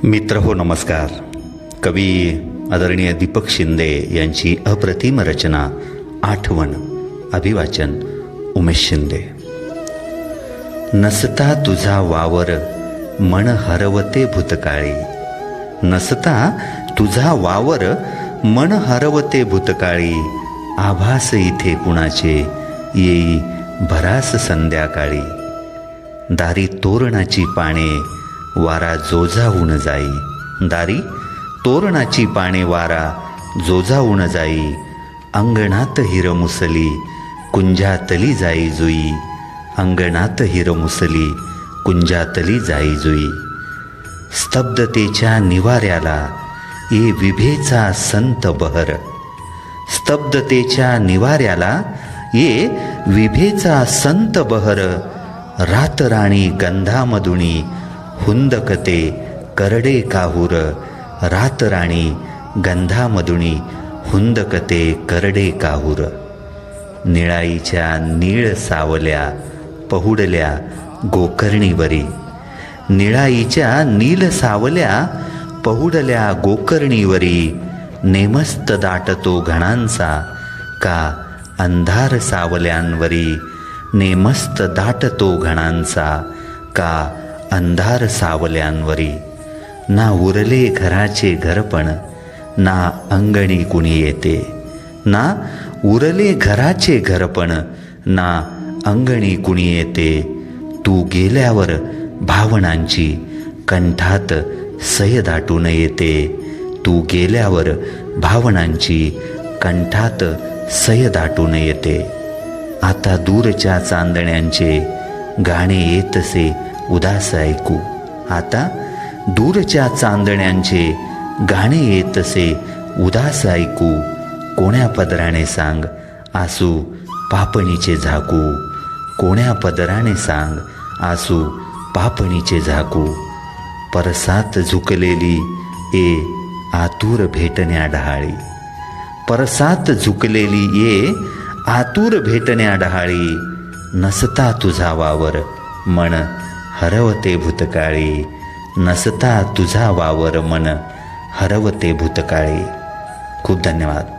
मित्र हो नमस्कार. कवी आदरणीय दीपक शिंदे यांची अप्रतिम रचना आठवण. अभिवाचन उमेश शिंदे. नसता तुझा वावर मन हरवते भूतकाळी. नसता तुझा वावर मन हरवते भूतकाळी. आभास इथे कुणाचे येई भरास संध्याकाळी. दारी तोरणाची पाने वारा जोजावून जाई. दारी तोरणाची पाने वारा जोजावून जाई. अंगणात हिर मुसली कुंजातली जाई जुई. अंगणात हिर मुसली कुंजातली जाई जुई. स्तब्धतेच्या निवाऱ्याला ये विभेचा संत बहर. स्तब्धतेच्या निवाऱ्याला ये विभेचा संत बहर. रातराणी गंधामधुनी हुंदकते करडे काहूर. रातराणी गंधामधुनी हुंदकते करडे काहूर. निळाईच्या नीळ सावल्या पहुडल्या गोकर्णीवरी. निळाईच्या नील सावल्या पहुडल्या गोकर्णीवरी. नेमस्त दाटतो घणांचा का अंधार सावल्यांवरी. नेमस्त दाटतो घणांचा का अंधार सावल्यांवरी. ना उरले घराचे घरपण ना अंगणी कुणी येते. ना उरले घराचे घरपण ना अंगणी कुणी येते. तू गेल्यावर भावनांची कंठात सय दाटून येते. तू गेल्यावर भावनांची कंठात सय दाटून येते. आता दूरच्या चांदण्यांचे गाणे येतसे उदास ऐकू. आता दूरच्या चांदण्यांचे गाणे येतसे उदास ऐकू. कोण्या पदराने सांग आसू पापणीचे झाकू. कोण्या पदराने सांग आसू पापणीचे झाकू. परसात झुकलेली ए आतुर भेटण्या डहाळी. परसात झुकलेली ये आतुर भेटण्या डहाळी. नसता तुझा वावर मन हरवते भूतकाळी. नसता तुझा वावर मन हरवते भूतकाळी. खूप धन्यवाद.